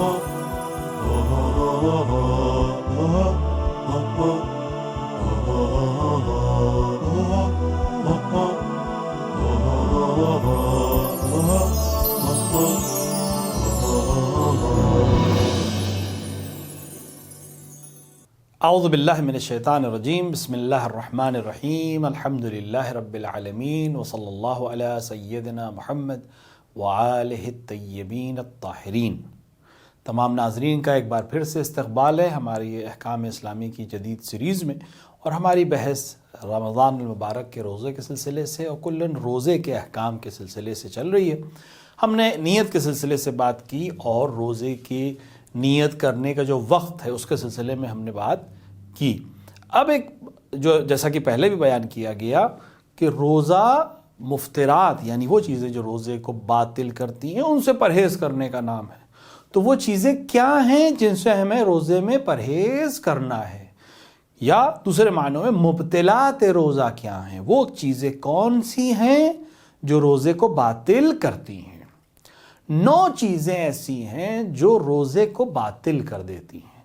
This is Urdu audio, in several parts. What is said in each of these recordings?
اعوذ باللہ من الشیطان الرجیم، بسم اللہ الرحمن الرحیم، الحمدللہ رب العالمین، وصلی اللہ علی سیدنا محمد وآلہ الطیبین الطاہرین۔ تمام ناظرین کا ایک بار پھر سے استقبال ہے ہماری احکام اسلامی کی جدید سیریز میں، اور ہماری بحث رمضان المبارک کے روزے کے سلسلے سے اور کلن روزے کے احکام کے سلسلے سے چل رہی ہے۔ ہم نے نیت کے سلسلے سے بات کی اور روزے کی نیت کرنے کا جو وقت ہے اس کے سلسلے میں ہم نے بات کی۔ اب ایک جو جیسا کہ پہلے بھی بیان کیا گیا کہ روزہ مفطرات یعنی وہ چیزیں جو روزے کو باطل کرتی ہیں ان سے پرہیز کرنے کا نام ہے۔ تو وہ چیزیں کیا ہیں جن سے ہمیں روزے میں پرہیز کرنا ہے، یا دوسرے معنوں میں مبطلات روزہ کیا ہیں، وہ چیزیں کون سی ہیں جو روزے کو باطل کرتی ہیں۔ 9 چیزیں ایسی ہیں جو روزے کو باطل کر دیتی ہیں۔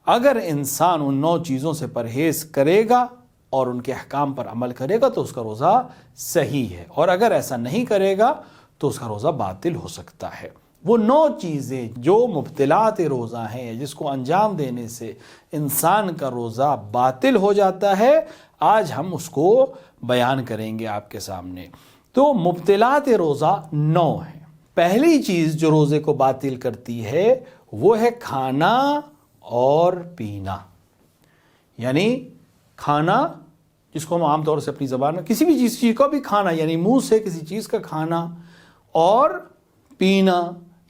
اگر انسان ان 9 چیزوں سے پرہیز کرے گا اور ان کے احکام پر عمل کرے گا تو اس کا روزہ صحیح ہے، اور اگر ایسا نہیں کرے گا تو اس کا روزہ باطل ہو سکتا ہے۔ وہ 9 چیزیں جو مبطلات روزہ ہیں، جس کو انجام دینے سے انسان کا روزہ باطل ہو جاتا ہے، آج ہم اس کو بیان کریں گے آپ کے سامنے۔ تو مبطلات روزہ 9 ہیں۔ پہلی چیز جو روزے کو باطل کرتی ہے وہ ہے کھانا اور پینا، یعنی کھانا جس کو ہم عام طور سے اپنی زبان میں کسی بھی چیز کا بھی کھانا، یعنی منہ سے کسی چیز کا کھانا، اور پینا،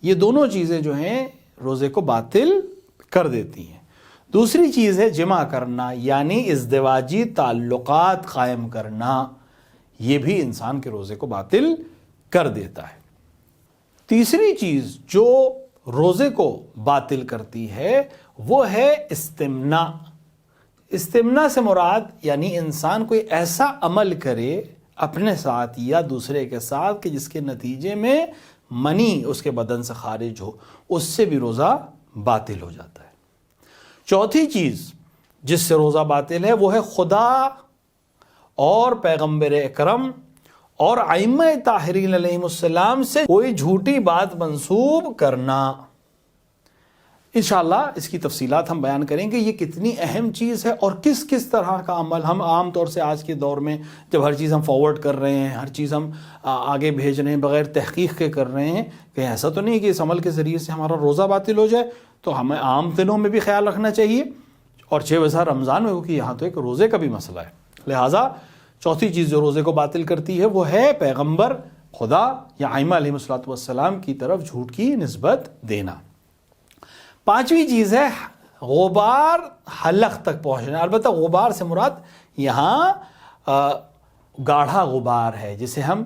یہ دونوں چیزیں جو ہیں روزے کو باطل کر دیتی ہیں۔ دوسری چیز ہے جمع کرنا، یعنی ازدواجی تعلقات قائم کرنا، یہ بھی انسان کے روزے کو باطل کر دیتا ہے۔ تیسری چیز جو روزے کو باطل کرتی ہے وہ ہے استمناء۔ استمناء سے مراد یعنی انسان کوئی ایسا عمل کرے اپنے ساتھ یا دوسرے کے ساتھ کہ جس کے نتیجے میں منی اس کے بدن سے خارج ہو، اس سے بھی روزہ باطل ہو جاتا ہے۔ چوتھی چیز جس سے روزہ باطل ہے وہ ہے خدا اور پیغمبر اکرم اور ائمہ طاہرین علیہم السلام سے کوئی جھوٹی بات منسوب کرنا۔ انشاءاللہ اس کی تفصیلات ہم بیان کریں گے، یہ کتنی اہم چیز ہے اور کس کس طرح کا عمل ہم عام طور سے آج کے دور میں جب ہر چیز ہم فارورڈ کر رہے ہیں، ہر چیز ہم آگے بھیج رہے ہیں بغیر تحقیق کے کر رہے ہیں، کہ ایسا تو نہیں کہ اس عمل کے ذریعے سے ہمارا روزہ باطل ہو جائے۔ تو ہمیں عام دنوں میں بھی خیال رکھنا چاہیے، اور 6 وجہ رمضان میں، کیونکہ یہاں تو ایک روزے کا بھی مسئلہ ہے۔ لہٰذا چوتھی چیز جو روزے کو باطل کرتی ہے وہ ہے پیغمبر، خدا یا ائمہ علیہ السلام کی طرف جھوٹ کی نسبت دینا۔ پانچویں چیز ہے غبار حلق تک پہنچنا۔ البتہ غبار سے مراد یہاں گاڑھا غبار ہے، جسے ہم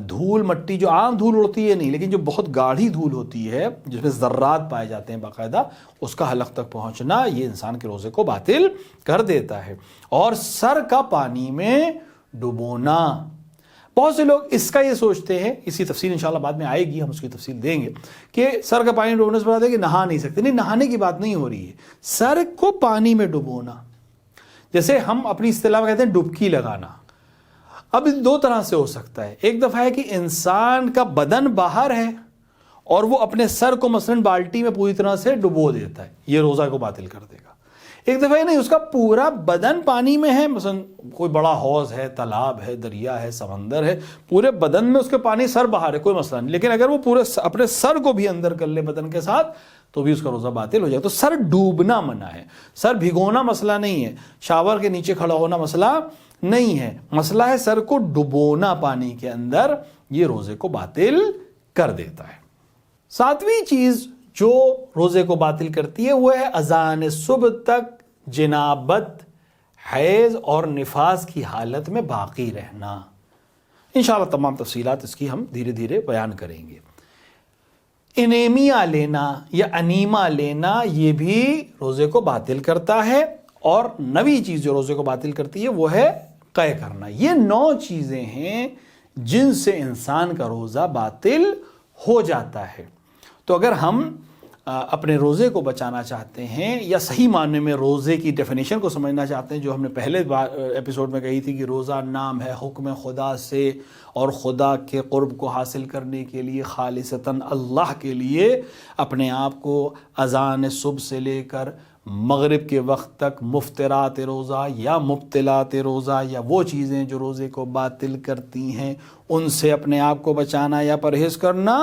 دھول مٹی، جو عام دھول اڑتی ہے نہیں، لیکن جو بہت گاڑھی دھول ہوتی ہے جس میں ذرات پائے جاتے ہیں باقاعدہ، اس کا حلق تک پہنچنا یہ انسان کے روزے کو باطل کر دیتا ہے۔ اور سر کا پانی میں ڈبونا، بہت سے لوگ اس کا یہ سوچتے ہیں، اس کی تفصیل انشاءاللہ بعد میں آئے گی، ہم اس کی تفصیل دیں گے، کہ سر کا پانی ڈبونے سے مراد ہے کہ نہا نہیں سکتے۔ نہیں، نہانے کی بات نہیں ہو رہی ہے، سر کو پانی میں ڈبونا، جیسے ہم اپنی اصطلاح میں کہتے ہیں ڈبکی لگانا۔ اب 2 طرح سے ہو سکتا ہے، ایک دفعہ ہے کہ انسان کا بدن باہر ہے اور وہ اپنے سر کو مثلا بالٹی میں پوری طرح سے ڈبو دیتا ہے، یہ روزہ کو باطل کر دے گا۔ ایک دفعہ نہیں، اس کا پورا بدن پانی میں ہے، مثلا کوئی بڑا حوض ہے، تالاب ہے، دریا ہے، سمندر ہے، پورے بدن میں اس کے پانی، سر باہر ہے، کوئی مسئلہ نہیں، لیکن اگر وہ پورے اپنے سر کو بھی اندر کر لے بدن کے ساتھ تو بھی اس کا روزہ باطل ہو جائے۔ تو سر ڈوبنا منع ہے، سر بھگونا مسئلہ نہیں ہے، شاور کے نیچے کھڑا ہونا مسئلہ نہیں ہے، مسئلہ ہے سر کو ڈبونا پانی کے اندر، یہ روزے کو باطل کر دیتا ہے۔ 7ویں چیز جو روزے کو باطل کرتی ہے وہ ہے اذان صبح تک جنابت، حیض اور نفاس کی حالت میں باقی رہنا۔ انشاءاللہ تمام تفصیلات اس کی ہم دھیرے دھیرے بیان کریں گے۔ انیمیا لینا یا انیما لینا یہ بھی روزے کو باطل کرتا ہے۔ اور 9ویں چیز جو روزے کو باطل کرتی ہے وہ ہے قے کرنا۔ یہ 9 چیزیں ہیں جن سے انسان کا روزہ باطل ہو جاتا ہے۔ تو اگر ہم اپنے روزے کو بچانا چاہتے ہیں یا صحیح معنی میں روزے کی ڈیفینیشن کو سمجھنا چاہتے ہیں، جو ہم نے پہلے ایپیسوڈ میں کہی تھی کہ روزہ نام ہے حکم خدا سے، اور خدا کے قرب کو حاصل کرنے کے لیے خالصتاً اللہ کے لیے اپنے آپ کو اذان صبح سے لے کر مغرب کے وقت تک مفطرات روزہ یا مبطلات روزہ یا وہ چیزیں جو روزے کو باطل کرتی ہیں ان سے اپنے آپ کو بچانا یا پرہیز کرنا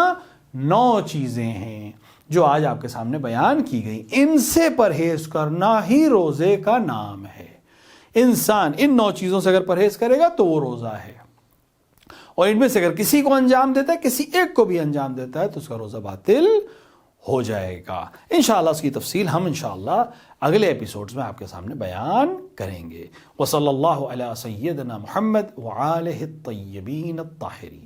9 چیزیں ہیں جو آج آپ کے سامنے بیان کی گئی۔ ان سے پرہیز کرنا ہی روزے کا نام ہے۔ انسان ان 9 چیزوں سے اگر پرہیز کرے گا تو وہ روزہ ہے، اور ان میں سے اگر کسی کو انجام دیتا ہے، کسی ایک کو بھی انجام دیتا ہے، تو اس کا روزہ باطل ہو جائے گا۔ انشاءاللہ اس کی تفصیل ہم انشاءاللہ اگلے ایپیسوڈز میں آپ کے سامنے بیان کریں گے۔ وصلی اللہ علی سیدنا محمد وآلہ الطیبین الطاہرین۔